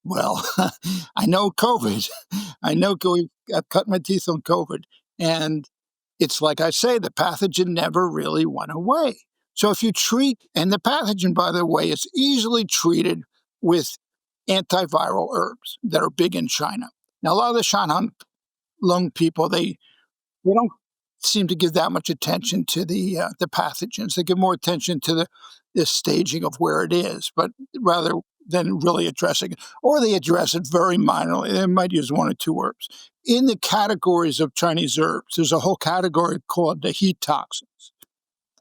Well, I know COVID. I've cut my teeth on COVID. And it's like I say, the pathogen never really went away. So if you treat, and the pathogen, by the way, is easily treated with antiviral herbs that are big in China. Now, a lot of the Shang Han Lun people, they don't seem to give that much attention to the pathogens. They give more attention to the staging of where it is, but rather than really addressing it, or they address it very minorly. They might use one or two herbs. In the categories of Chinese herbs, there's a whole category called the heat toxins.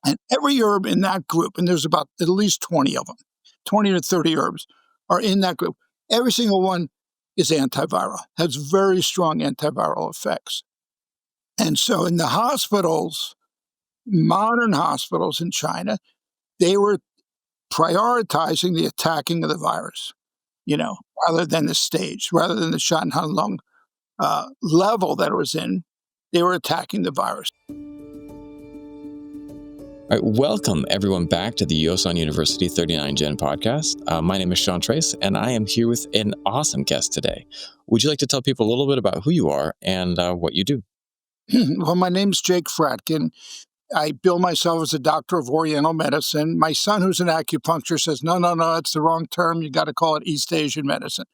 And every herb in that group, and there's about at least 20 of them, 20 to 30 herbs are in that group. Every single one is antiviral, has very strong antiviral effects. And so in the hospitals, modern hospitals in China, they were prioritizing the attacking of the virus, rather than the stage, rather than the Shang Han Lun level that it was in, they were attacking the virus. All right, welcome everyone back to the Yosan University 39 Gen podcast. My name is Sean Trace, and I am here with an awesome guest today. Would you like to tell people a little bit about who you are and what you do? Well, my name's Jake Fratkin. I bill myself as a doctor of Oriental medicine. My son, who's an acupuncturist, says, no, that's the wrong term. You got to call it East Asian medicine.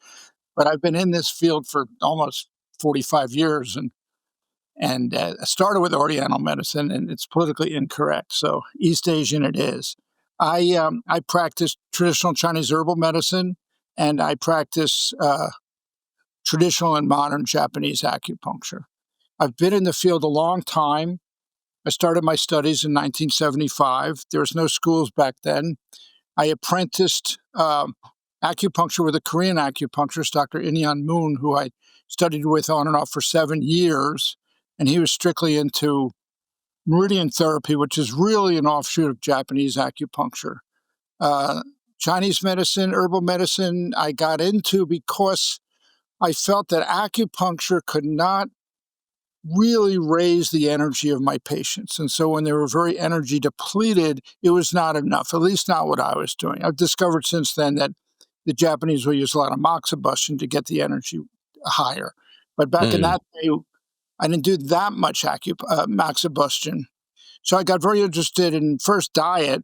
But I've been in this field for almost 45 years, and I started with Oriental medicine, and it's politically incorrect. So East Asian it is. I practice traditional Chinese herbal medicine, and I practice traditional and modern Japanese acupuncture. I've been in the field a long time. I started my studies in 1975. There was no schools back then. I apprenticed acupuncture with a Korean acupuncturist, Dr. In-yeon Moon, who I studied with on and off for 7 years. And he was strictly into meridian therapy, which is really an offshoot of Japanese acupuncture. Chinese medicine, herbal medicine, I got into because I felt that acupuncture could not really raise the energy of my patients. And so when they were very energy depleted, it was not enough, at least not what I was doing. I've discovered since then that the Japanese will use a lot of moxibustion to get the energy higher. But back in that day, I didn't do that much moxibustion. So I got very interested in first diet,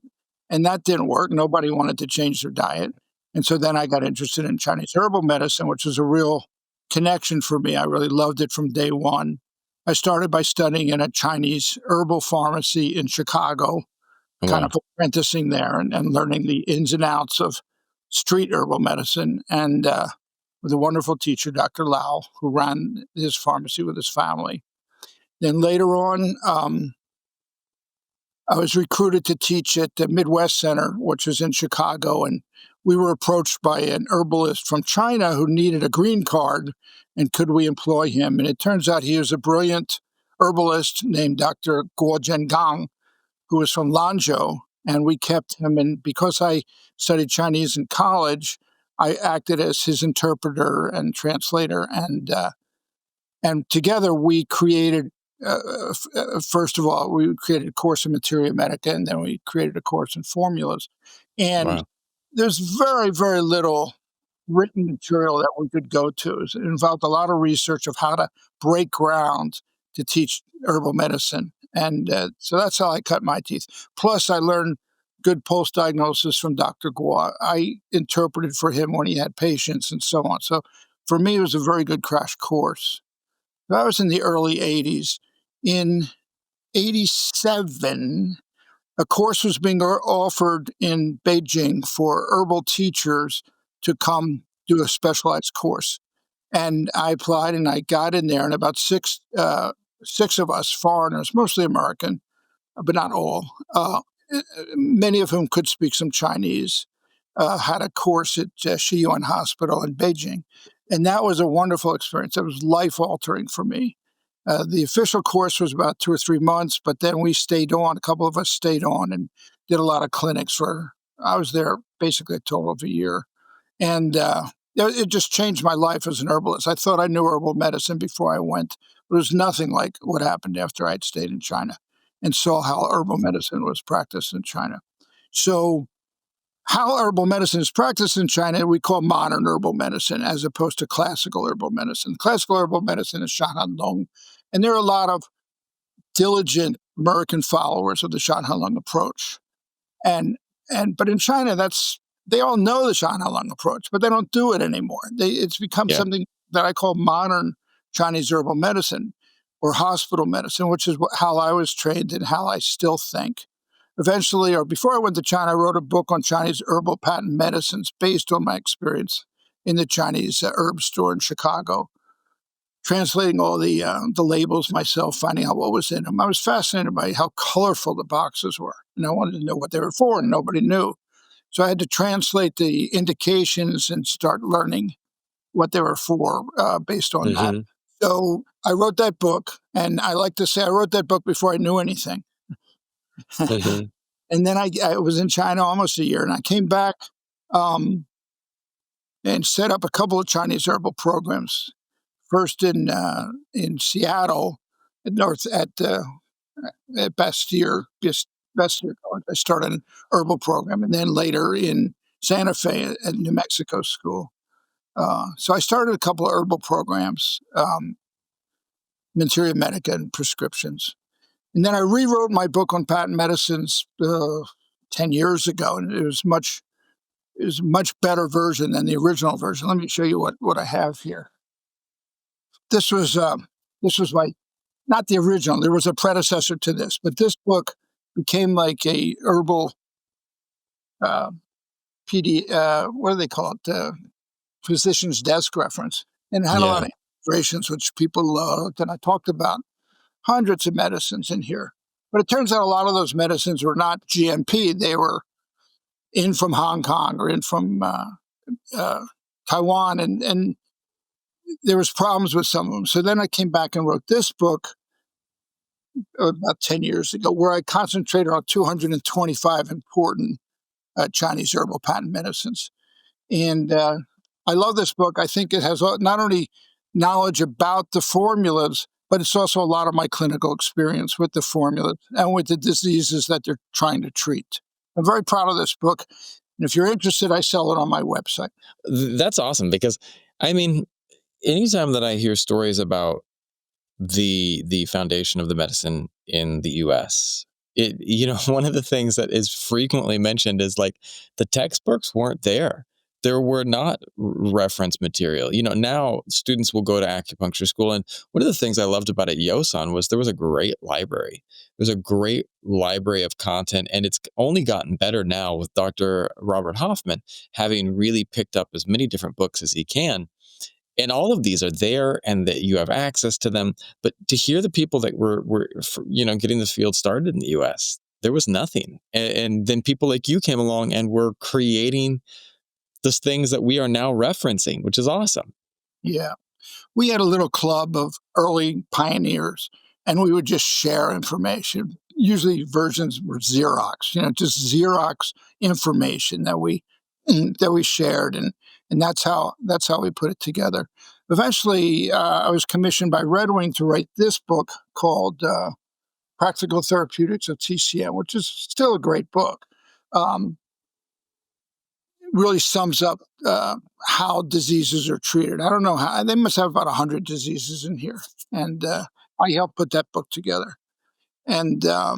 and that didn't work. Nobody wanted to change their diet. And so then I got interested in Chinese herbal medicine, which was a real connection for me. I really loved it from day one. I started by studying in a Chinese herbal pharmacy in Chicago, kind of apprenticing there and learning the ins and outs of street herbal medicine, and with a wonderful teacher, Dr. Lau, who ran his pharmacy with his family. Then later on, I was recruited to teach at the Midwest Center, which is in Chicago, and we were approached by an herbalist from China who needed a green card, and could we employ him? And it turns out he was a brilliant herbalist named Dr. Guo Zhengong, who was from Lanzhou, and we kept him. And because I studied Chinese in college, I acted as his interpreter and translator, and together we created. First of all, we created a course in materia medica, and then we created a course in formulas. And there's very, very little written material that we could go to. It involved a lot of research of how to break ground to teach herbal medicine. And so that's how I cut my teeth. Plus, I learned good pulse diagnosis from Dr. Guo. I interpreted for him when he had patients and so on. So for me, it was a very good crash course. That was in the early 80s. In 87, a course was being offered in Beijing for herbal teachers to come do a specialized course. And I applied and I got in there, and about six of us foreigners, mostly American, but not all, many of whom could speak some Chinese, had a course at Shiyuan Hospital in Beijing. And that was a wonderful experience. It was life-altering for me. The official course was about 2 or 3 months, but then we stayed on. A couple of us stayed on and did a lot of clinics I was there basically a total of a year. And it just changed my life as an herbalist. I thought I knew herbal medicine before I went. It was nothing like what happened after I'd stayed in China and saw how herbal medicine was practiced in China. So how herbal medicine is practiced in China, we call modern herbal medicine as opposed to classical herbal medicine. Classical herbal medicine is Shang Han Lun, and there are a lot of diligent American followers of the Shang Han Lun approach. And but in China, they all know the Shang Han Lun approach, but they don't do it anymore. It's become Yeah. something that I call modern Chinese herbal medicine or hospital medicine, which is how I was trained and how I still think. Eventually, or before I went to China, I wrote a book on Chinese herbal patent medicines based on my experience in the Chinese herb store in Chicago, translating all the labels myself, finding out what was in them. I was fascinated by how colorful the boxes were, and I wanted to know what they were for, and nobody knew. So I had to translate the indications and start learning what they were for based on that. Hmm. So I wrote that book, and I like to say I wrote that book before I knew anything. Hmm. And then I was in China almost a year, and I came back um, and set up a couple of Chinese herbal programs. First in Seattle, at Bastyr College. I started an herbal program, and then later in Santa Fe at New Mexico School. So I started a couple of herbal programs, Materia Medica and prescriptions. And then I rewrote my book on patent medicines 10 years ago, and it was a much better version than the original version. Let me show you what I have here. This was my not the original. There was a predecessor to this, but this book became like a herbal uh, what do they call it? Physician's desk reference, and it had a lot Yeah. of illustrations which people loved. And I talked about hundreds of medicines in here, but it turns out a lot of those medicines were not GMP. They were in from Hong Kong or in from uh, Taiwan, and there was problems with some of them. So then I came back and wrote this book about 10 years ago, where I concentrated on 225 important Chinese herbal patent medicines. And I love this book. I think it has not only knowledge about the formulas, but it's also a lot of my clinical experience with the formulas and with the diseases that they're trying to treat. I'm very proud of this book. And if you're interested, I sell it on my website. That's awesome because, I mean, anytime that I hear stories about the foundation of the medicine in the US, one of the things that is frequently mentioned is like the textbooks weren't there. There were not reference material. Now students will go to acupuncture school, and one of the things I loved about it, Yosan, was there was a great library. There's a great library of content, and it's only gotten better now with Dr. Robert Hoffman having really picked up as many different books as he can, and all of these are there and that you have access to them. But to hear the people that were getting this field started in the US, there was nothing. And then people like you came along and were creating those things that we are now referencing, which is awesome. Yeah. We had a little club of early pioneers, and we would just share information. Usually versions were Xerox, just Xerox information that we that we shared, and that's how we put it together. Eventually, I was commissioned by Red Wing to write this book called Practical Therapeutics of TCM, which is still a great book. Um, really sums up how diseases are treated. I don't know how they must have about 100 diseases in here, and I helped put that book together, and that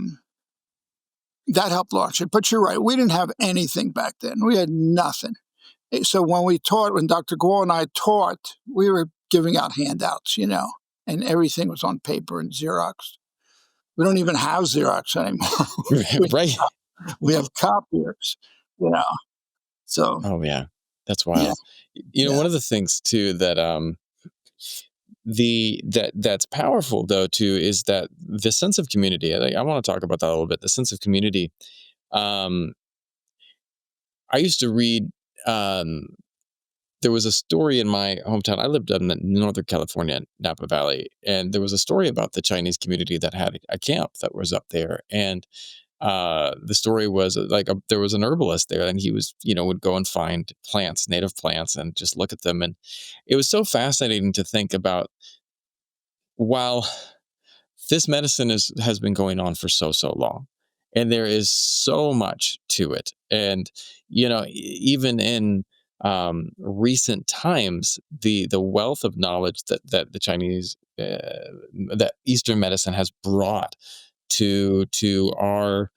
helped launch it. But you're right, we didn't have anything back then. We had nothing. So when Dr. Guo and I taught, we were giving out handouts, and everything was on paper and Xerox. We don't even have Xerox anymore. we, Right. we have copiers, you know. So Oh yeah. That's yeah, wild. yeah, One of the things too that that's powerful though too is that the sense of community. I want to talk about that a little bit. The sense of community. Um, I used to read. Um, there was a story in my hometown. I lived in Northern California, Napa Valley, and there was a story about the Chinese community that had a camp that was up there. And the story was like there was an herbalist there, and he was, would go and find plants, native plants, and just look at them. And it was so fascinating to think about. While this medicine has been going on for so long, and there is so much to it. And even in recent times, the wealth of knowledge that the Chinese that Eastern medicine has brought to our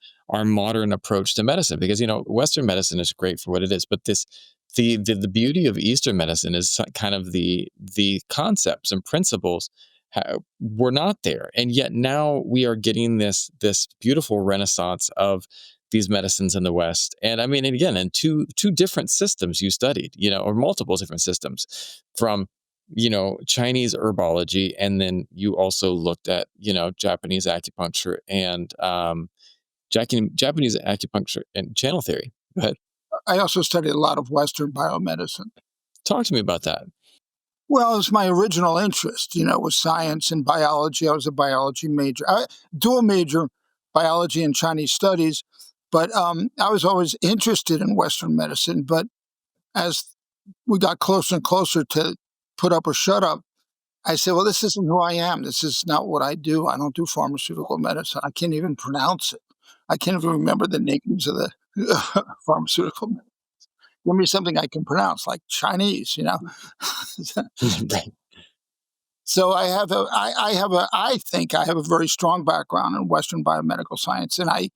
modern approach to medicine, because Western medicine is great for what it is, but the beauty of Eastern medicine is kind of the concepts and principles were not there, and yet now we are getting this beautiful renaissance of these medicines in the West. And I mean, and again, in two different systems you studied, or multiple different systems, from Chinese herbology, and then you also looked at Japanese acupuncture and Japanese acupuncture and channel theory. Go ahead. I also studied a lot of Western biomedicine. Talk to me about that. Well, it was my original interest, was science and biology. I was a biology major, dual major, biology and Chinese studies. But I was always interested in Western medicine. But as we got closer and closer to put up or shut up, I said, well, this isn't who I am. This is not what I do. I don't do pharmaceutical medicine. I can't even pronounce it. I can't even remember the names of the pharmaceutical medicine. Give me something I can pronounce, like Chinese, Right. So I think I have a very strong background in Western biomedical science, and I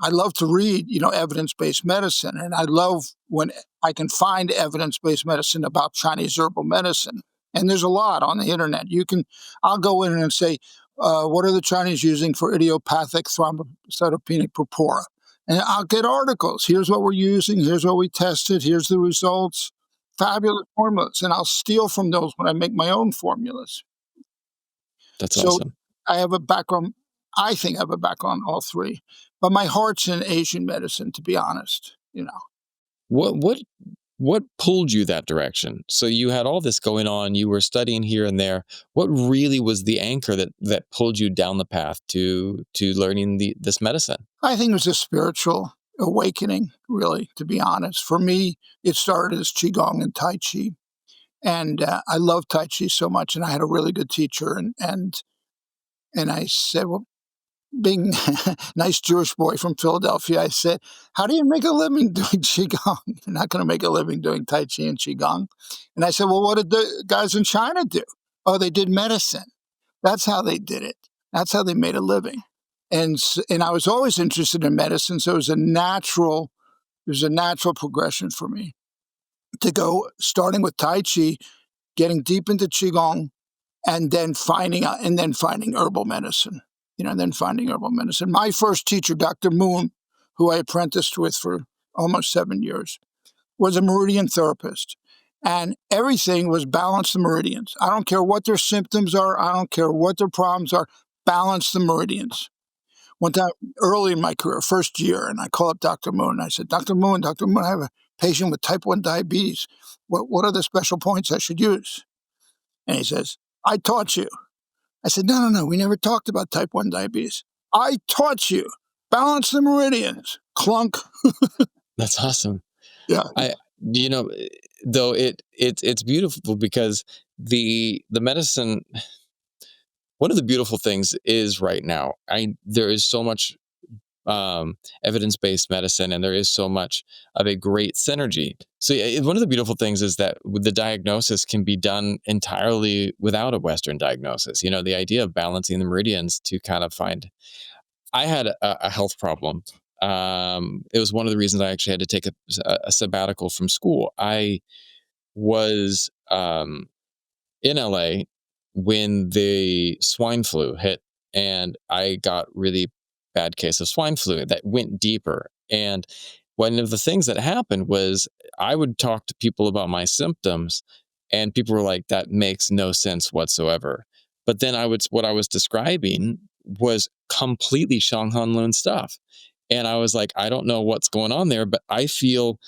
love to read, evidence-based medicine, and I love when I can find evidence-based medicine about Chinese herbal medicine. And there's a lot on the internet. I'll go in and say, what are the Chinese using for idiopathic thrombocytopenic purpura? And I'll get articles. Here's what we're using. Here's what we tested. Here's the results. Fabulous formulas. And I'll steal from those when I make my own formulas. That's So awesome. I have a background. I think I have a background in all three. But my heart's in Asian medicine, to be honest. What pulled you that direction? So you had all this going on, you were studying here and there. What really was the anchor that pulled you down the path to learning this medicine? I think it was a spiritual awakening, really, to be honest. For me, it started as Qigong and Tai Chi. And I love Tai Chi so much, and I had a really good teacher. And I said, well, being a nice Jewish boy from Philadelphia, I said, how do you make a living doing Qigong? You're not going to make a living doing Tai Chi and Qigong. And I said, well, what did the guys in China do? Oh, they did medicine. That's how they did it. That's how they made a living. And I was always interested in medicine, so it was a natural progression for me to go, starting with Tai Chi, getting deep into Qigong, and then finding herbal medicine. My first teacher, Dr. Moon, who I apprenticed with for almost 7 years, was a meridian therapist. And everything was balance the meridians. I don't care what their symptoms are. I don't care what their problems are. Balance the meridians. One time early in my career, first year, and I called up Dr. Moon, and I said, Dr. Moon, I have a patient with type 1 diabetes. What are the special points I should use? And he says, I taught you. I said, no, we never talked about type 1 diabetes. I taught you. Balance the meridians. Clunk. That's awesome. Yeah. Though it's beautiful because the medicine, one of the beautiful things is right now, there is so much evidence-based medicine, and there is so much of a great synergy. So one of the beautiful things is that the diagnosis can be done entirely without a Western diagnosis. The idea of balancing the meridians to kind of find. I had a health problem. It was one of the reasons I actually had to take a sabbatical from school. I was in LA when the swine flu hit, and I got really bad case of swine flu that went deeper. And one of the things that happened was I would talk to people about my symptoms, and people were like, that makes no sense whatsoever. But then what I was describing was completely Shang Han Lun stuff. And I was like, I don't know what's going on there, but I feel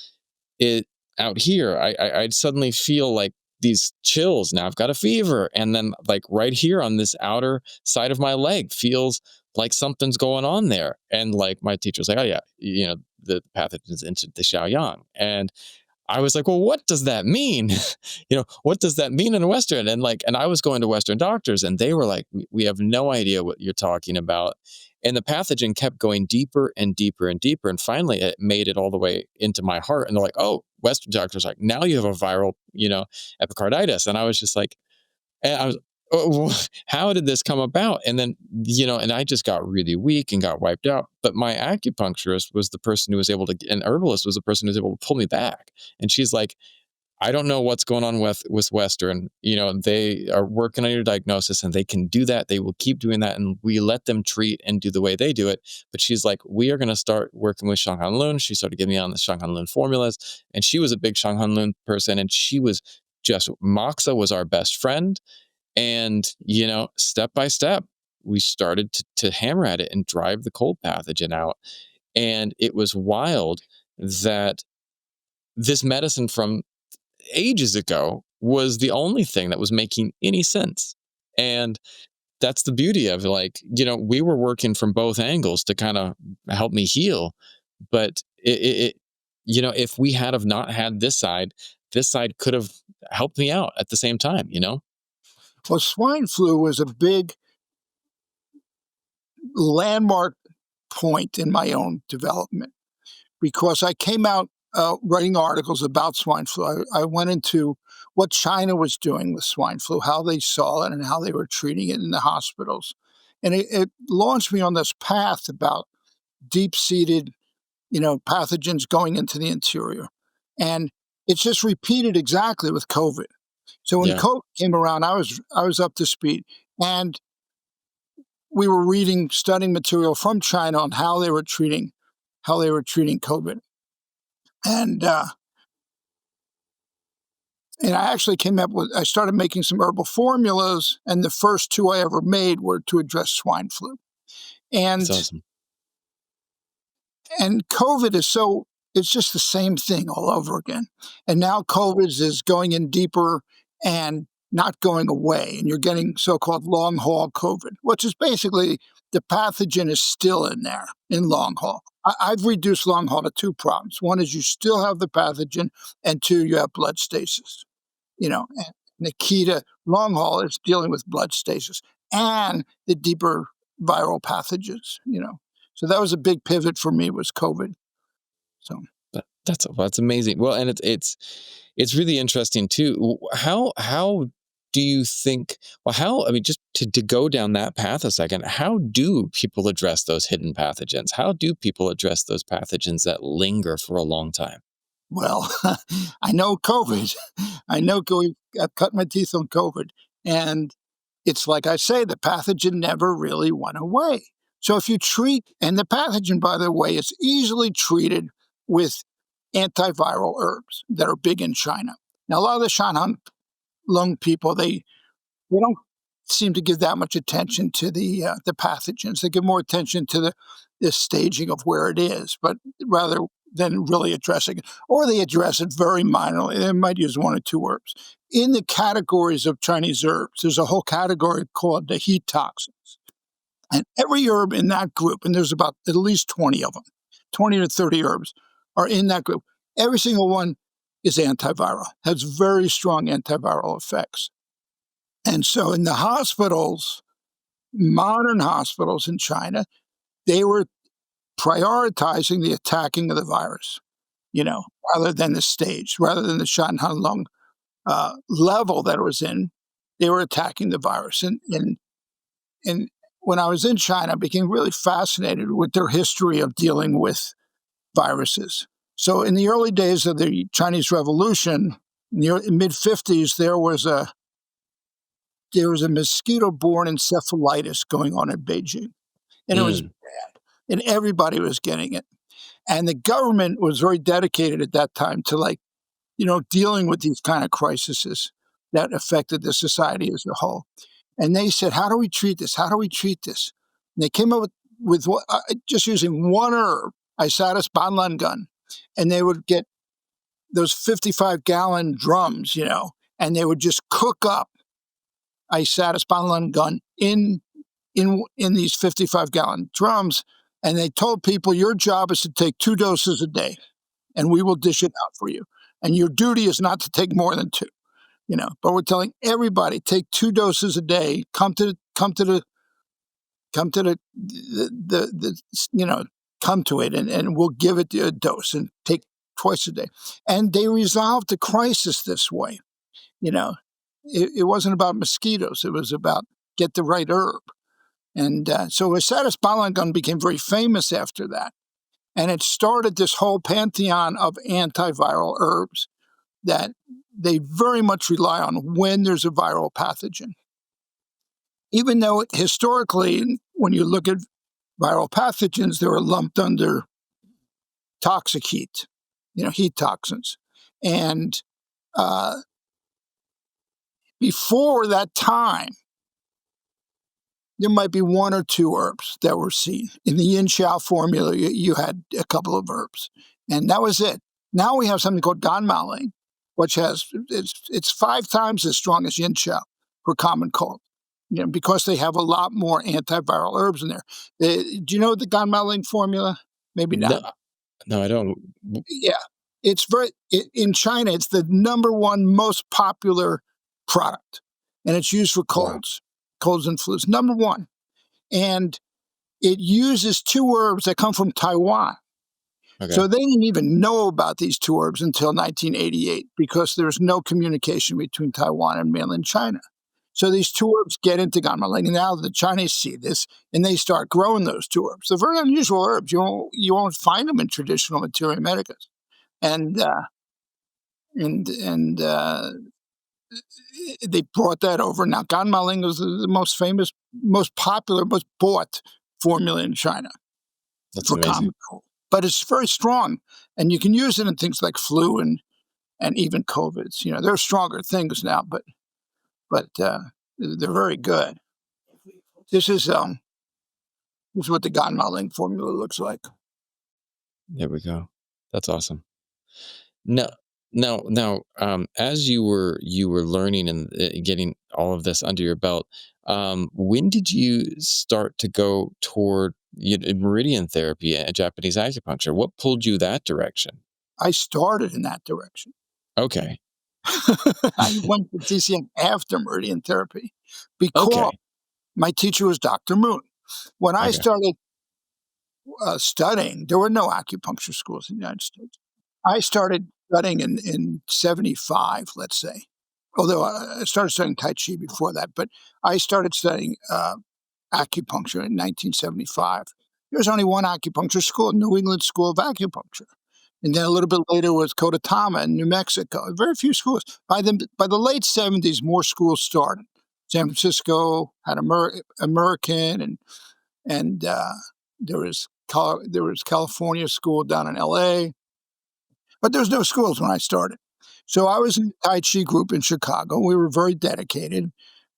it out here. I suddenly feel like these chills. Now I've got a fever. And then like right here on this outer side of my leg feels like something's going on there. And like my teacher was like, oh yeah, the pathogen's into the Xiaoyang. And I was like, well, what does that mean? What does that mean in Western? And I was going to Western doctors and they were like, we have no idea what you're talking about. And the pathogen kept going deeper and deeper and deeper. And finally it made it all the way into my heart. And they're like, oh, Western doctors are like, now you have a viral, epicarditis. And I was just like, and I was, oh, how did this come about? And then, and I just got really weak and got wiped out. But my acupuncturist was the person who was able to, and herbalist was the person who was able to pull me back. And she's like, I don't know what's going on with Western. They are working on your diagnosis and they can do that. They will keep doing that. And we let them treat and do the way they do it. But she's like, we are going to start working with Shang Han Lun. She started getting me on the Shang Han Lun formulas. And she was a big Shang Han Lun person. And she was just, Moxa was our best friend. And, step by step, we started to hammer at it and drive the cold pathogen out. And it was wild that this medicine from ages ago was the only thing that was making any sense. And that's the beauty of we were working from both angles to kind of help me heal. But if we had have not had this side could have helped me out at the same time. Well, swine flu was a big landmark point in my own development because I came out writing articles about swine flu. I went into what China was doing with swine flu, how they saw it and how they were treating it in the hospitals. And it launched me on this path about deep-seated, pathogens going into the interior. And it's just repeated exactly with COVID. So when COVID came around, I was up to speed. And we were studying material from China on how they were treating COVID. And I actually I started making some herbal formulas, and the first two I ever made were to address swine flu. And That's awesome. And COVID it's just the same thing all over again. And now COVID is going in deeper and not going away. And you're getting so-called long haul COVID, which is basically the pathogen is still in there in long haul. I've reduced long haul to two problems. One is you still have the pathogen, and two, you have blood stasis. And the key to long haul is dealing with blood stasis and the deeper viral pathogens. So that was a big pivot for me was COVID. So that's amazing. Well, and it's really interesting too. How do you think? Well, just to go down that path a second. How do people address those hidden pathogens? How do people address those pathogens that linger for a long time? Well, I know COVID. I've cut my teeth on COVID, and it's like I say, the pathogen never really went away. So if you treat, and the pathogen, by the way, is easily treated with antiviral herbs that are big in China. Now, a lot of the Shang Han Lun people, they don't seem to give that much attention to the pathogens. They give more attention to the staging of where it is, but rather than really addressing it, or they address it very minorly. They might use one or two herbs. In the categories of Chinese herbs, there's a whole category called the heat toxins. And every herb in that group, and there's about at least 20 of them, 20 to 30 herbs are in that group. Every single one is antiviral, has very strong antiviral effects. And so in the hospitals, modern hospitals in China, they were prioritizing the attacking of the virus, rather than the stage, rather than the Shang Han Lun level that it was in, they were attacking the virus. And when I was in China, I became really fascinated with their history of dealing with viruses. So in the early days of the Chinese Revolution, in the mid-50s, there was a mosquito-borne encephalitis going on in Beijing. And it was bad. And everybody was getting it. And the government was very dedicated at that time to dealing with these kind of crises that affected the society as a whole. And they said, how do we treat this? How do we treat this? And they came up with just using one herb, Isatis banlangun, and they would get those 55-gallon drums, and they would just cook up Isatis banlangun in these 55-gallon drums. And they told people, your job is to take 2 doses a day, and we will dish it out for you. And your duty is not to take more than 2, but we're telling everybody, take 2 doses a day, come to it, and we'll give it a dose and take twice a day. And they resolved the crisis this way. It wasn't about mosquitoes. It was about get the right herb. And so Asadis Balangun became very famous after that. And it started this whole pantheon of antiviral herbs that they very much rely on when there's a viral pathogen. Even though historically, when you look at viral pathogens, they were lumped under toxic heat, heat toxins. And before that time, there might be 1 or 2 herbs that were seen. In the yin xiao formula, you had a couple of herbs, and that was it. Now we have something called ganmaling, which it's 5 times as strong as yin xiao for common cold, because they have a lot more antiviral herbs in there. Do you know the ganmaling formula? Maybe not. No, I don't. Yeah, in China, it's the #1 most popular product, and it's used for colds and flus, #1. And it uses 2 herbs that come from Taiwan. Okay. So they didn't even know about these 2 herbs until 1988 because there's no communication between Taiwan and mainland China. So these 2 herbs get into ganmaling, and now the Chinese see this, and they start growing those 2 herbs. They're very unusual herbs. You won't find them in traditional materia medicus. And they brought that over. Now, ganmaling is the most famous, most popular, most bought formula in China. That's for amazing. common cold. But it's very strong, and you can use it in things like flu and even COVIDs. There are stronger things now, but they're very good. This is what the ganmaling formula looks like. There we go. That's awesome. Now, as you were learning and getting all of this under your belt, when did you start to go toward meridian therapy and Japanese acupuncture? What pulled you that direction? I started in that direction. Okay. I went to TCM after meridian therapy because my teacher was Dr. Moon. When I started studying, there were no acupuncture schools in the United States. I started studying in 75, let's say, although I started studying Tai Chi before that, but I started studying acupuncture in 1975. There was only one acupuncture school, New England School of Acupuncture. And then a little bit later was Kodatama in New Mexico. Very few schools. By the late 70s, more schools started. San Francisco had American, and there was California school down in L.A., but there was no schools when I started. So I was in a Tai Chi group in Chicago. We were very dedicated.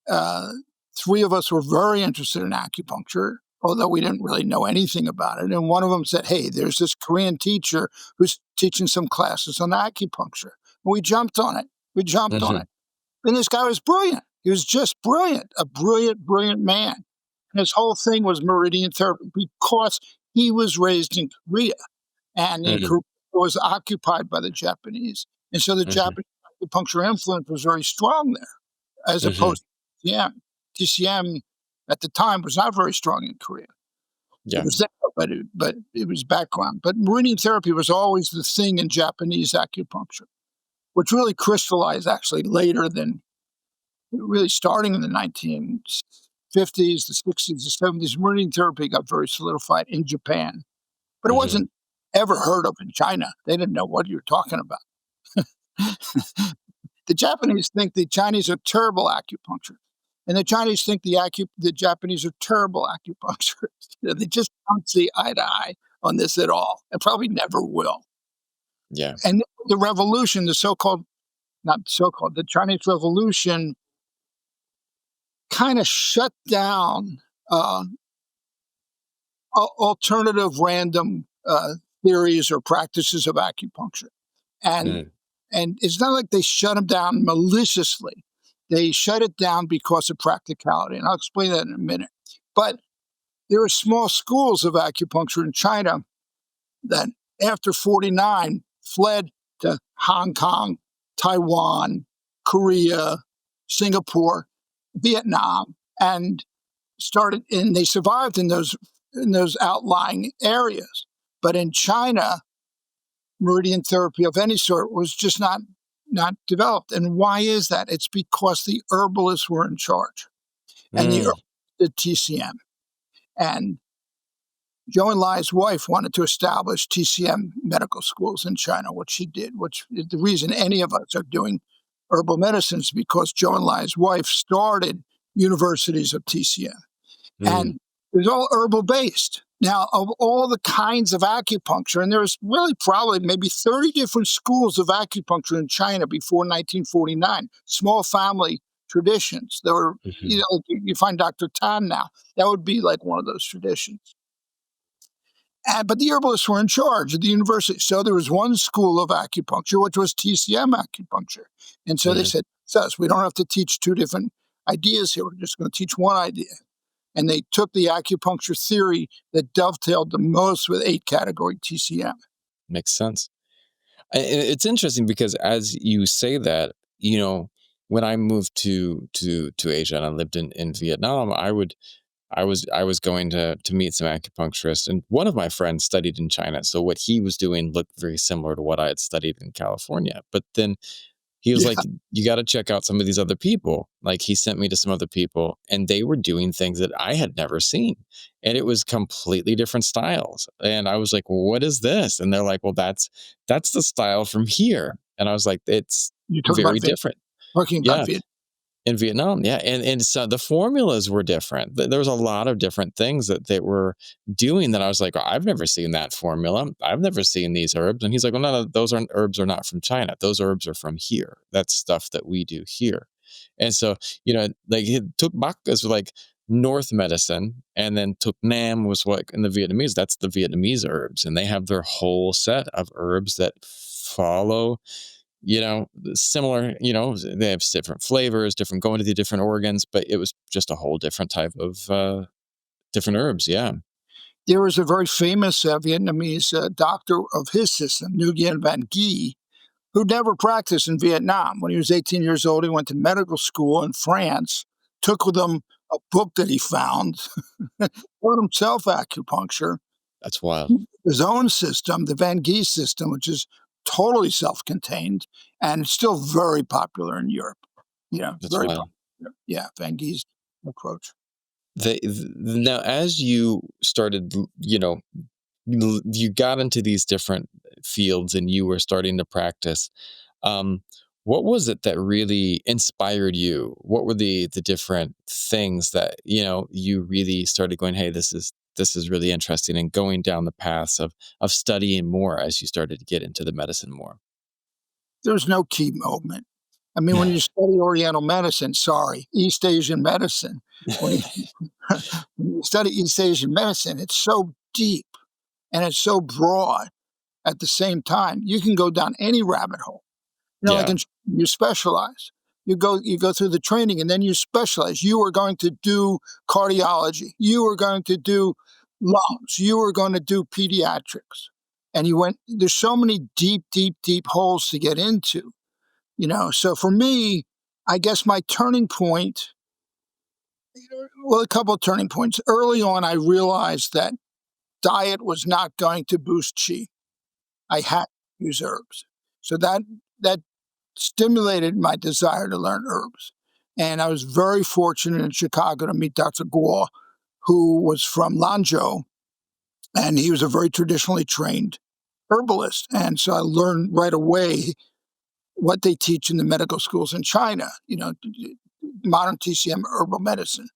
3 of us were very interested in acupuncture, although we didn't really know anything about it. And one of them said, hey, there's this Korean teacher who's teaching some classes on acupuncture. And we jumped on it. On it. And this guy was brilliant. He was just brilliant, a brilliant, brilliant man. And his whole thing was meridian therapy because he was raised in Korea. And in Korea was occupied by the Japanese. And so the Japanese acupuncture influence was very strong there, as opposed to TCM. TCM at the time was not very strong in Korea. Yeah. It was there, but it was background. But meridian therapy was always the thing in Japanese acupuncture, which really crystallized actually later than really starting in the 1950s, the 60s, the 70s. Meridian therapy got very solidified in Japan, but it wasn't ever heard of in China. They didn't know what you were talking about. The Japanese think the Chinese are terrible acupuncturists. And the Chinese think the Japanese are terrible acupuncturists. They just don't see eye to eye on this at all, and probably never will. Yeah. And the revolution, the Chinese Revolution kind of shut down alternative random theories or practices of acupuncture. And it's not like they shut them down maliciously. They shut it down because of practicality. And I'll explain that in a minute. But there are small schools of acupuncture in China that after 49 fled to Hong Kong, Taiwan, Korea, Singapore, Vietnam, and they survived in those outlying areas. But in China, meridian therapy of any sort was just not developed. And why is that? It's because the herbalists were in charge, and Mm, the TCM. And Zhou Enlai's wife wanted to establish TCM medical schools in China, which she did, which is the reason any of us are doing herbal medicine is because Zhou Enlai's wife started universities of TCM. mm, And it was all herbal based. Now, of all the kinds of acupuncture, and there's really probably maybe 30 different schools of acupuncture in China before 1949, small family traditions. There were, mhm, you find Dr. Tan now. That would be like one of those traditions. But the herbalists were in charge of the university. So there was one school of acupuncture, which was TCM acupuncture. And so they mhm. said, "Sus, we don't have to teach two different ideas here. We're just going to teach one idea." And they took the acupuncture theory that dovetailed the most with 8-category TCM. Makes sense. It's interesting because as you say that, when I moved to Asia and I lived in Vietnam, I was going to meet some acupuncturists, and one of my friends studied in China. So what he was doing looked very similar to what I had studied in California. But then he was Yeah, like, "You got to check out some of these other people." Like he sent me to some other people, and they were doing things that I had never seen, and it was completely different styles. And I was like, "Well, what is this?" And they're like, "Well, that's the style from here." And I was like, "It's you're talking very about different." talking about Yeah, Vietnam. in Vietnam, yeah, and so the formulas were different. There was a lot of different things that they were doing that I was like, "I've never seen that formula. I've never seen these herbs." And he's like, "Well, no, those aren't herbs are not from China. Those herbs are from here. That's stuff that we do here." And so, like he took Bak as like North medicine, and then Tuk Nam was what in the Vietnamese. That's the Vietnamese herbs, and they have their whole set of herbs that follow similar, they have different flavors, different going to the different organs, but it was just a whole different type of different herbs. Yeah. There was a very famous Vietnamese doctor of his system, Nguyen Van Ghi, who never practiced in Vietnam. When he was 18 years old, he went to medical school in France, took with him a book that he found, taught himself acupuncture, That's wild. his own system, the Van Gogh system, which is totally self-contained and it's still very popular in Europe. That's Very wild. popular. Yeah, Van Gogh's approach. Now, as you started, you got into these different fields and you were starting to practice. Um, what was it that really inspired you? What were the different things that you really started going, "Hey, this is really interesting," and going down the paths of studying more as you started to get into the medicine more? There's no key moment. I mean, when you study Oriental medicine, sorry, East Asian medicine, when you, when you study East Asian medicine, it's so deep and it's so broad at the same time. You can go down any rabbit hole. Like Yeah, you specialize. You go through the training and then you specialize. You are going to do cardiology. You are going to do lungs. You are going to do pediatrics. And there's so many deep, deep, deep holes to get into, So for me, I guess my turning point, well, a couple of turning points. Early on, I realized that diet was not going to boost chi. I had to use herbs. So that stimulated my desire to learn herbs. And I was very fortunate in Chicago to meet Dr. Guo, who was from Lanzhou, and he was a very traditionally trained herbalist. And so I learned right away what they teach in the medical schools in China, modern TCM herbal medicine.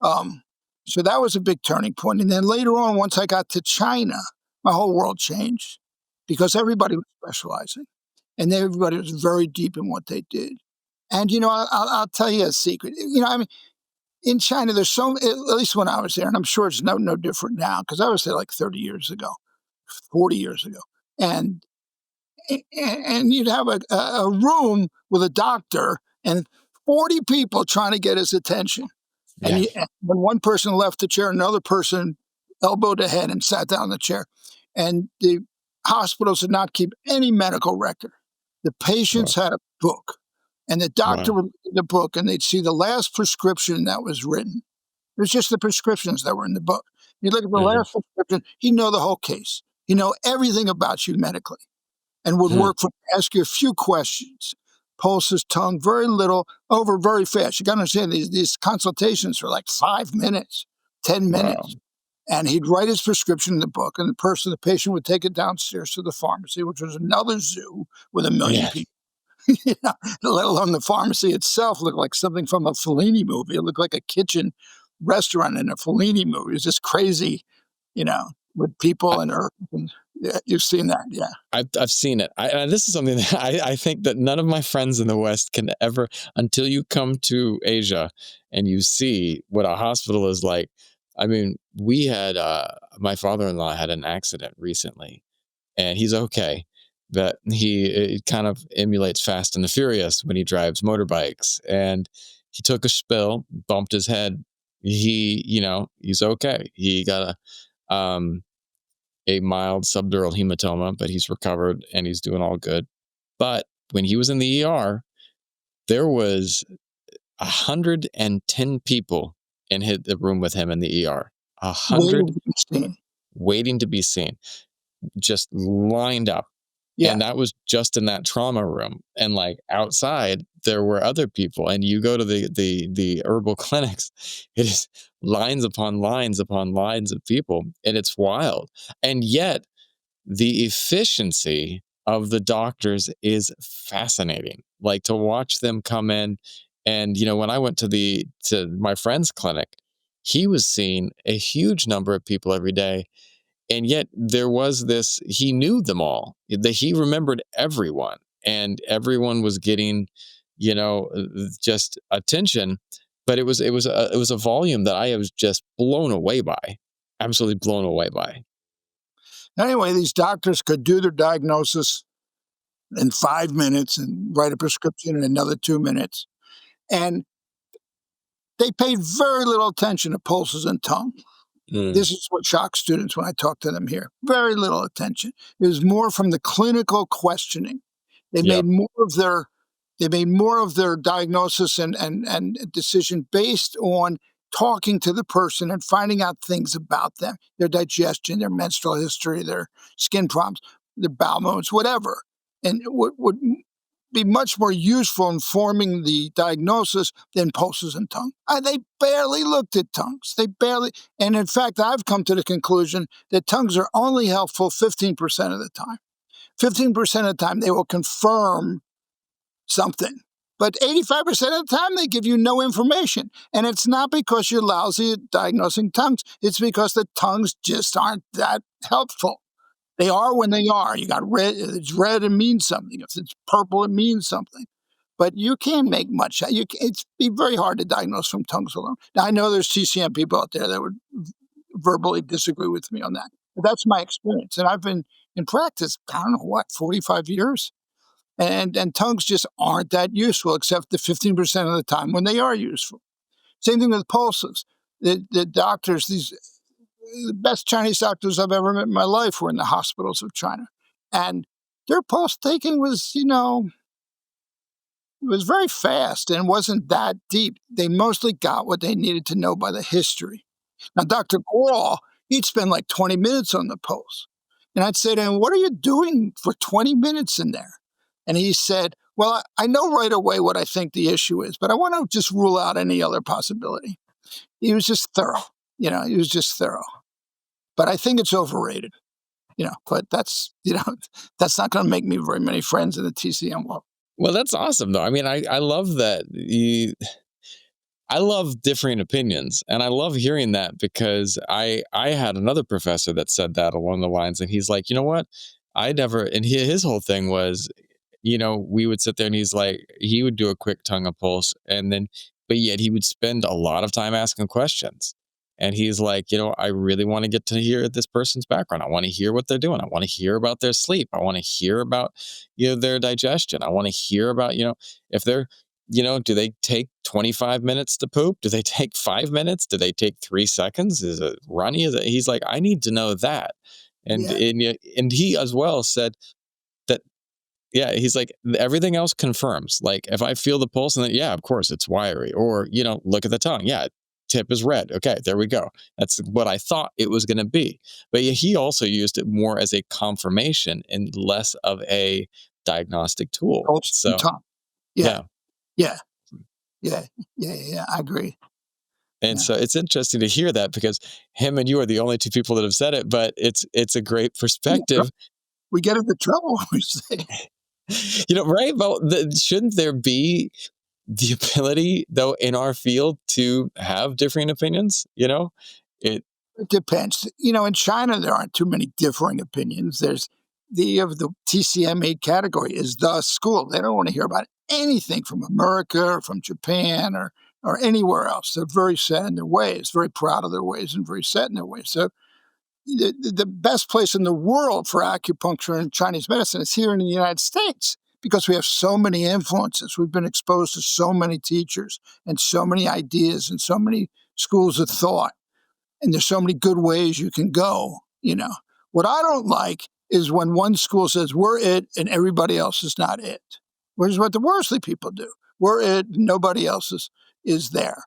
Um, so that was a big turning point. And then later on, once I got to China, my whole world changed because everybody was specializing and everybody was very deep in what they did. And I'll tell you a secret. I mean, in China, there's at least when I was there, and I'm sure it's no different now because I was there like 30 years ago, 40 years ago, and you'd have a room with a doctor and 40 people trying to get his attention. And yeah, when one person left the chair, another person elbowed ahead and sat down in the chair. And the hospitals did not keep any medical record. The patients Wow. had a book, and the doctor Wow. would look at the book, and they'd see the last prescription that was written. It was just the prescriptions that were in the book. You look at the Hmm. last prescription, he'd know the whole case. He'd know everything about you medically and would Hmm. work for ask you a few questions. Pulses, tongue, very little, over very fast. You got to understand these consultations were like 5 minutes, 10 Wow. minutes. And he'd write his prescription in the book, and the patient would take it downstairs to the pharmacy, which was another zoo with a million Yeah. people. You know, let alone the pharmacy itself looked like something from a Fellini movie. It looked like a kitchen restaurant in a Fellini movie. It was just crazy, you know, with people and earth. And, yeah, you've seen that, yeah. I've seen it. This is something that I think that none of my friends in the West can ever, until you come to Asia and you see what a hospital is like. I mean, we had my father-in-law had an accident recently, and he's okay. But he it kind of emulates Fast and the Furious when he drives motorbikes, and he took a spill, bumped his head. He's okay. He got a mild subdural hematoma, but he's recovered and he's doing all good. But when he was in the ER, there was 110 people in the room with him in the ER. A Waiting hundred to be seen. waiting to be seen, just lined up. Yeah. And that was just in that trauma room. And like outside, there were other people. And you go to the herbal clinics, it is lines upon lines of people, and it's wild. And yet the efficiency of the doctors is fascinating. Like to watch them come in, and when I went to my friend's clinic, he was seeing a huge number of people every day, and yet there was this, he knew them all. That he remembered everyone, and everyone was getting just attention, but it was a volume that I was just blown away by, absolutely blown away by. Anyway, these doctors could do their diagnosis in 5 minutes and write a prescription in another 2 minutes. And they paid very little attention to pulses and tongue. Mm, This is what shocks students when I talk to them here. Very little attention. It was more from the clinical questioning. They made yep. more of their diagnosis and decision based on talking to the person and finding out things about them, their digestion, their menstrual history, their skin problems, their bowel movements, whatever. And would be much more useful in forming the diagnosis than pulses and tongue. They barely looked at tongues. They barely, and in fact, I've come to the conclusion that tongues are only helpful 15% of the time. 15% of the time, they will confirm something. But 85% of the time, they give you no information. And it's not because you're lousy at diagnosing tongues, it's because the tongues just aren't that helpful. They are when they are. You got red, it's red, it means something. If it's purple, it means something. But you can't make much. It's be very hard to diagnose from tongues alone. Now, I know there's TCM people out there that would verbally disagree with me on that. But that's my experience. And I've been in practice, I don't know what, 45 years? And tongues just aren't that useful, except the 15% of the time when they are useful. Same thing with pulses. The doctors, the best Chinese doctors I've ever met in my life were in the hospitals of China. And their pulse taking was, it was very fast and wasn't that deep. They mostly got what they needed to know by the history. Now, Dr. Guo, he'd spend like 20 minutes on the pulse. And I'd say to him, "What are you doing for 20 minutes in there?" And he said, "Well, I know right away what I think the issue is, but I want to just rule out any other possibility." He was just thorough. He was just thorough. But I think it's overrated. But that's, that's not going to make me very many friends in the TCM world. Well, that's awesome, though. I mean, I love that I love differing opinions, and I love hearing that because I had another professor that said that along the lines, and he's like, you know what, I never, and his whole thing was, we would sit there, and he's like, he would do a quick tongue of pulse, and then, but yet he would spend a lot of time asking questions. And he's like, I really want to get to hear this person's background. I want to hear what they're doing. I want to hear about their sleep. I want to hear about, their digestion. I want to hear about, if they're, do they take 25 minutes to poop? Do they take 5 minutes? Do they take 3 seconds? Is it runny? He's like, I need to know that. And, Yeah. and, and he as well said that Yeah, he's like, everything else confirms. Like, if I feel the pulse, and then, yeah, of course, it's wiry. Or, look at the tongue. Yeah, tip is red. Okay, there we go. That's what I thought it was going to be. But yeah, he also used it more as a confirmation and less of a diagnostic tool. Pulse and So, tongue. Yeah, yeah. yeah, yeah, yeah. I agree. And Yeah, so it's interesting to hear that because him and you are the only two people that have said it, but it's a great perspective. we get into trouble when we say Right? Well, shouldn't there be the ability, though, in our field to have differing opinions? It it depends. In China, there aren't too many differing opinions. There's the TCMA category is the school. They don't want to hear about anything from America or from Japan or anywhere else. They're very set in their ways, very proud of their ways, and very set in their ways. So the best place in the world for acupuncture and Chinese medicine is here in the United States because we have so many influences. We've been exposed to so many teachers and so many ideas and so many schools of thought. And there's so many good ways you can go. What I don't like is when one school says we're it and everybody else is not it, which is what the Worsley people do. We're it, nobody else is there.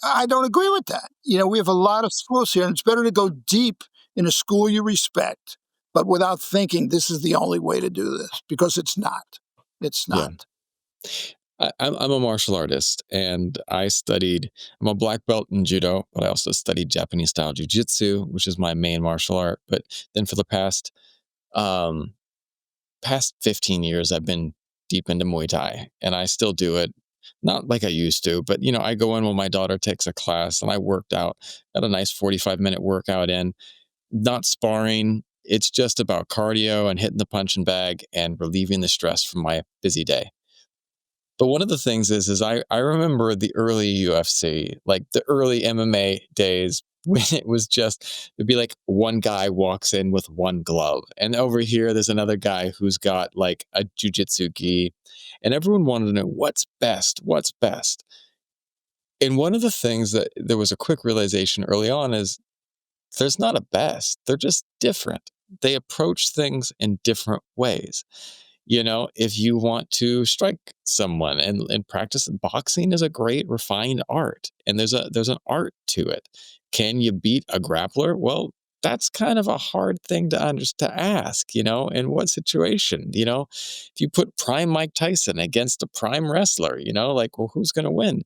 I don't agree with that. We have a lot of schools here, and it's better to go deep in a school you respect, but without thinking this is the only way to do this, because it's not. It's yeah. not. I'm a martial artist, and I'm a black belt in judo, but I also studied Japanese style jujitsu, which is my main martial art. But then for the um, past 15 years, I've been deep into Muay Thai, and I still do it. Not like I used to, but I go in when my daughter takes a class, and I worked out, got a nice 45-minute workout in, not sparring. It's just about cardio and hitting the punching bag and relieving the stress from my busy day. But one of the things is I remember the early UFC, like the early MMA days when it'd be like one guy walks in with one glove. And over here, there's another guy who's got like a jujitsu gi. And everyone wanted to know what's best, what's best. And one of the things that there was a quick realization early on is there's not a best, they're just different. They approach things in different ways. If you want to strike someone and practice, boxing is a great refined art, and there's an art to it. Can you beat a grappler? Well, that's kind of a hard thing to ask, in what situation? If you put prime Mike Tyson against a prime wrestler, like, well, who's going to win?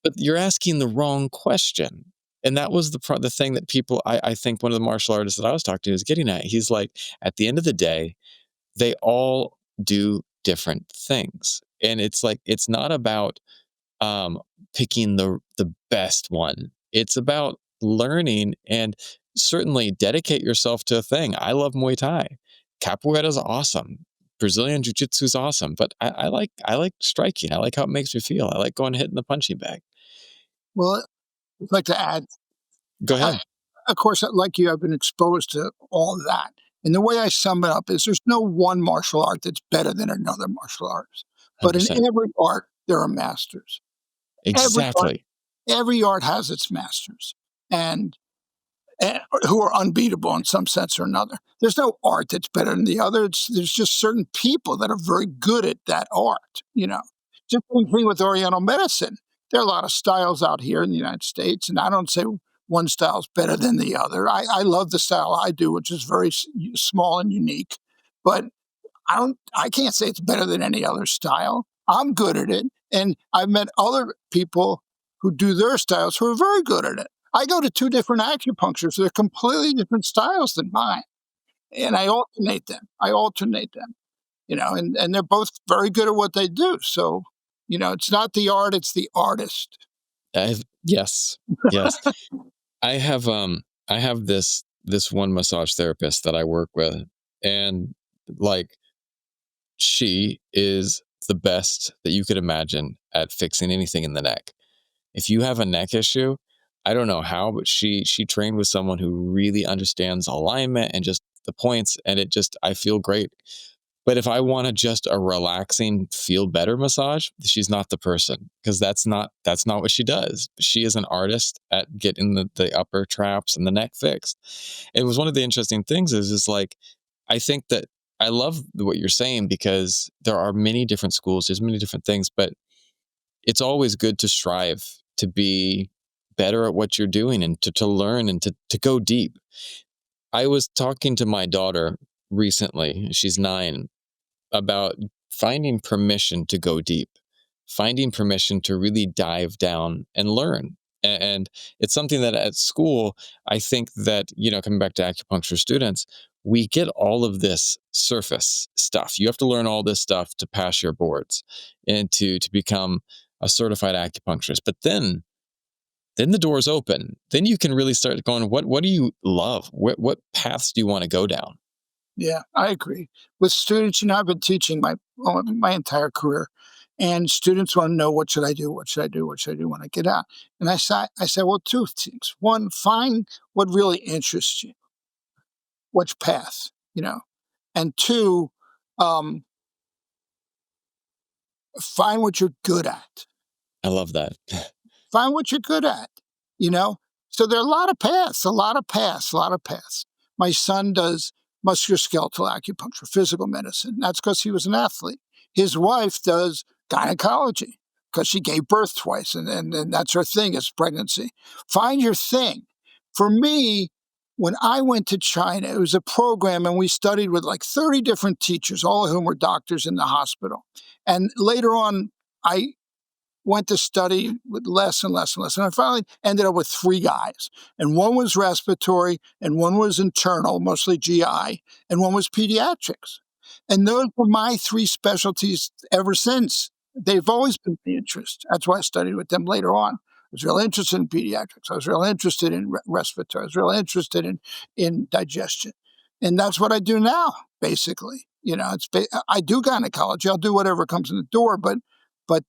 But you're asking the wrong question. And that was the thing that people, I think one of the martial artists that I was talking to is getting at. He's like, at the end of the day, they all do different things. And it's like, it's not about um, picking the best one. It's about learning and certainly dedicate yourself to a thing. I love Muay Thai. Capoeira is awesome. Brazilian Jiu Jitsu is awesome, but I like striking. I like how it makes me feel. I like going and hitting the punching bag. Well, I'd like to add, Go I, ahead. of course, like you, I've been exposed to all of that. And the way I sum it up is there's no one martial art that's better than another martial art. But in 100%. every art, there are masters. Every art, Exactly. every art has its masters, and who are unbeatable in some sense or another. There's no art that's better than the other. There's just certain people that are very good at that art. Just the same thing with Oriental medicine. There are a lot of styles out here in the United States, and I don't say one style is better than the other. I love the style I do, which is very small and unique. But I can't say it's better than any other style. I'm good at it. And I've met other people who do their styles who are very good at it. I go to two different acupunctures. They're completely different styles than mine. And I alternate them. And they're both very good at what they do. So, it's not the art, it's the artist. Yes. Yes. I have this one massage therapist that I work with, and like, she is the best that you could imagine at fixing anything in the neck. If you have a neck issue, I don't know how, but she trained with someone who really understands alignment and just the points, and I feel great. But if I want to just a relaxing, feel better massage, she's not the person, because that's not what she does. She is an artist at getting the upper traps and the neck fixed. It was one of the interesting things is like, I think that I love what you're saying because there are many different schools, there's many different things, but it's always good to strive to be better at what you're doing and to learn and to go deep. I was talking to my daughter recently, she's 9, about finding permission to go deep, finding permission to really dive down and learn. And it's something that at school, I think that, coming back to acupuncture students, we get all of this surface stuff. You have to learn all this stuff to pass your boards and to become a certified acupuncturist. But then the doors open. Then you can really start going, what do you love? What paths do you want to go down? Yeah, I agree. With students, I've been teaching my entire career, and students want to know, what should I do? What should I do? What should I do when I get out? And I said, well, two things. One, find what really interests you, which path, and two, um, find what you're good at. I love that. Find what you're good at, you know? So there are a lot of paths, a lot of paths, a lot of paths. My son does musculoskeletal acupuncture, physical medicine. That's because he was an athlete. His wife does gynecology because she gave birth twice, and that's her thing, is pregnancy. Find your thing. For me, when I went to China, it was a program, and we studied with like 30 different teachers, all of whom were doctors in the hospital. And later on, I went to study with less and less and less. And I finally ended up with 3 guys. And one was respiratory, and one was internal, mostly GI, and one was pediatrics. And those were my 3 specialties ever since. They've always been my interest. That's why I studied with them later on. I was real interested in pediatrics. I was real interested in respiratory. I was real interested in digestion. And that's what I do now, basically. I do gynecology. I'll do whatever comes in the door, but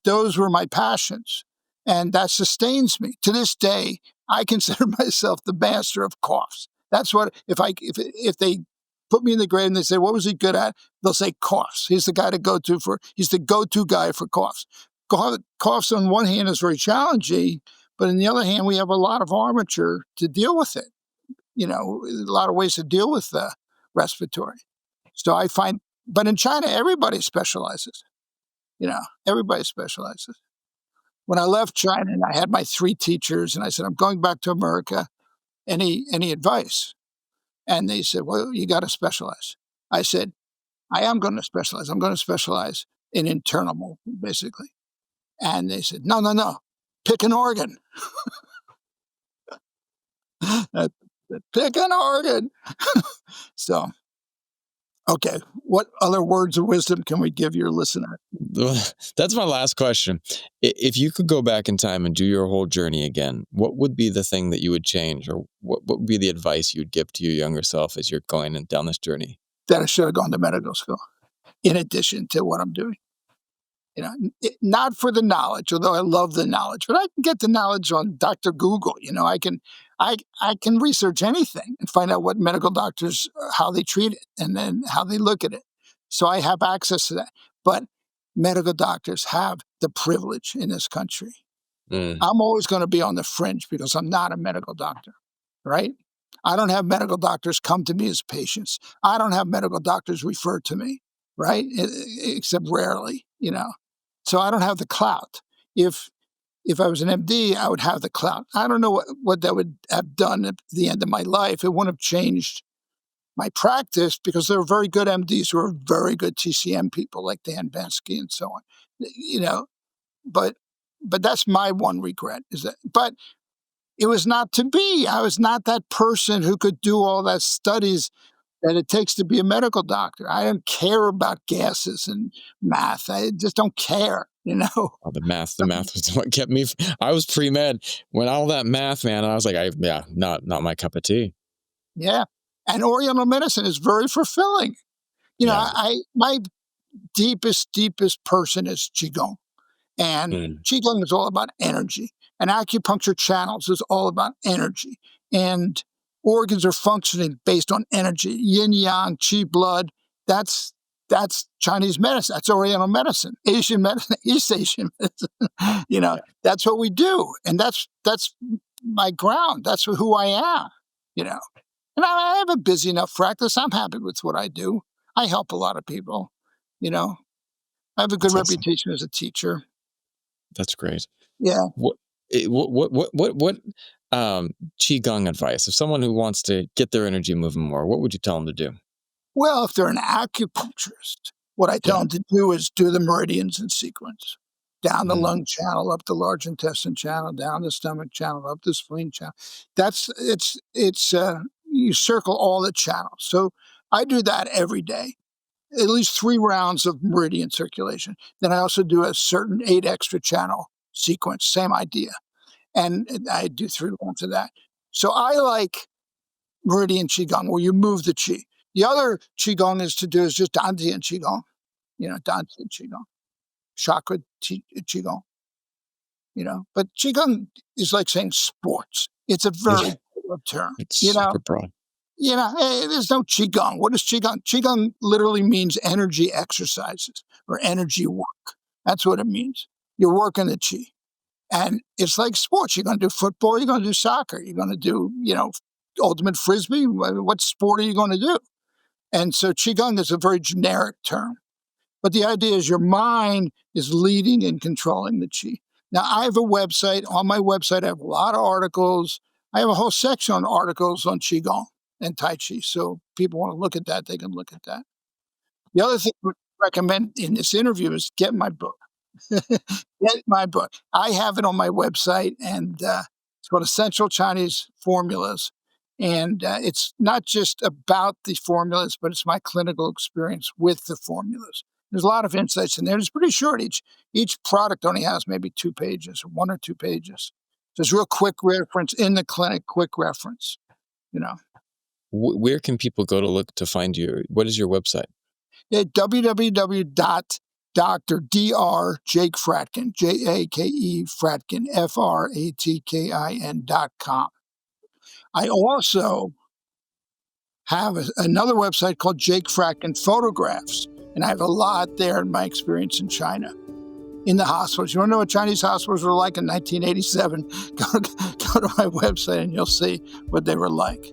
those were my passions, and that sustains me. To this day, I consider myself the master of coughs. That's what, if they put me in the grade and they say, what was he good at? They'll say coughs. He's the guy he's the go-to guy for coughs. Coughs on one hand is very challenging, but on the other hand, we have a lot of armature to deal with it. A lot of ways to deal with the respiratory. So I find, but in China, everybody specializes. Everybody specializes. When I left China and I had my 3 teachers and I said, I'm going back to America, any advice? And they said, well, you got to specialize. I said, I am going to specialize. I'm going to specialize in internal, basically. And they said, no, pick an organ. Pick an organ. So, okay, what other words of wisdom can we give your listener? That's my last question. If you could go back in time and do your whole journey again, what would be the thing that you would change, or what would be the advice you'd give to your younger self as you're going down this journey? That I should have gone to medical school in addition to what I'm doing. Not for the knowledge, although I love the knowledge, but I can get the knowledge on Dr. Google. I can research anything and find out what medical doctors, how they treat it, and then how they look at it. So I have access to that. But medical doctors have the privilege in this country. I'm always going to be on the fringe because I'm not a medical doctor, right? I don't have medical doctors come to me as patients. I don't have medical doctors refer to me, right? Except rarely, So I don't have the clout. If I was an MD, I would have the clout. I don't know what that would have done at the end of my life. It wouldn't have changed my practice because there are very good MDs who are very good TCM people like Dan Bensky and so on. But that's my one regret but it was not to be. I was not that person who could do all that studies that it takes to be a medical doctor. I don't care about gases and math. I just don't care, Oh, the math was what kept me. I was pre-med when all that math, man. I was like, not my cup of tea. Yeah. And Oriental medicine is very fulfilling. My deepest person is Qigong. And Qigong is all about energy. And acupuncture channels is all about energy. And organs are functioning based on energy. Yin yang, qi, blood. That's Chinese medicine. That's Oriental medicine. Asian medicine, East Asian medicine. That's what we do. And that's my ground. That's who I am. And I have a busy enough practice. I'm happy with what I do. I help a lot of people. You know, I have a good That's awesome. reputation as a teacher. That's great. Yeah. What Qigong advice? If someone who wants to get their energy moving more, what would you tell them to do? Well, if they're an acupuncturist, what I tell Yeah. them to do is do the meridians in sequence. Down the Mm, lung channel, up the large intestine channel, down the stomach channel, up the spleen channel. You circle all the channels. So I do that every day, at least 3 rounds of meridian circulation. Then I also do a certain 8 extra channel sequence, same idea. And I do 3 rounds of that. So I like meridian Qigong, where you move the Qi. The other Qigong is just Dantian Qigong, Dantian Qigong, chakra Qigong, But Qigong is like saying sports. It's a yeah. very broad term, It's super broad. There's no Qigong. What is Qigong? Qigong literally means energy exercises or energy work. That's what it means. You're working the Qi. And it's like sports. You're going to do football. You're going to do soccer. You're going to do, ultimate frisbee. What sport are you going to do? And so Qigong is a very generic term. But the idea is your mind is leading and controlling the Qi. Now, I have a website. On my website, I have a lot of articles. I have a whole section on articles on Qigong and Tai Chi. So people want to look at that, they can look at that. The other thing I would recommend in this interview is get my book. Get my book. I have it on my website, and it's called Essential Chinese Formulas. And it's not just about the formulas, but it's my clinical experience with the formulas. There's a lot of insights in there. It's pretty short. Each product only has maybe 2 pages, or 1 or 2 pages. So it's real quick reference in the clinic, quick reference, you know. Where can people go to look to find you? What is your website? At www.Dr. Jake Fratkin, Jake Fratkin, Fratkin.com. I also have another website called Jake Fratkin Photographs, and I have a lot there in my experience in China, in the hospitals. You want to know what Chinese hospitals were like in 1987? Go to my website and you'll see what they were like.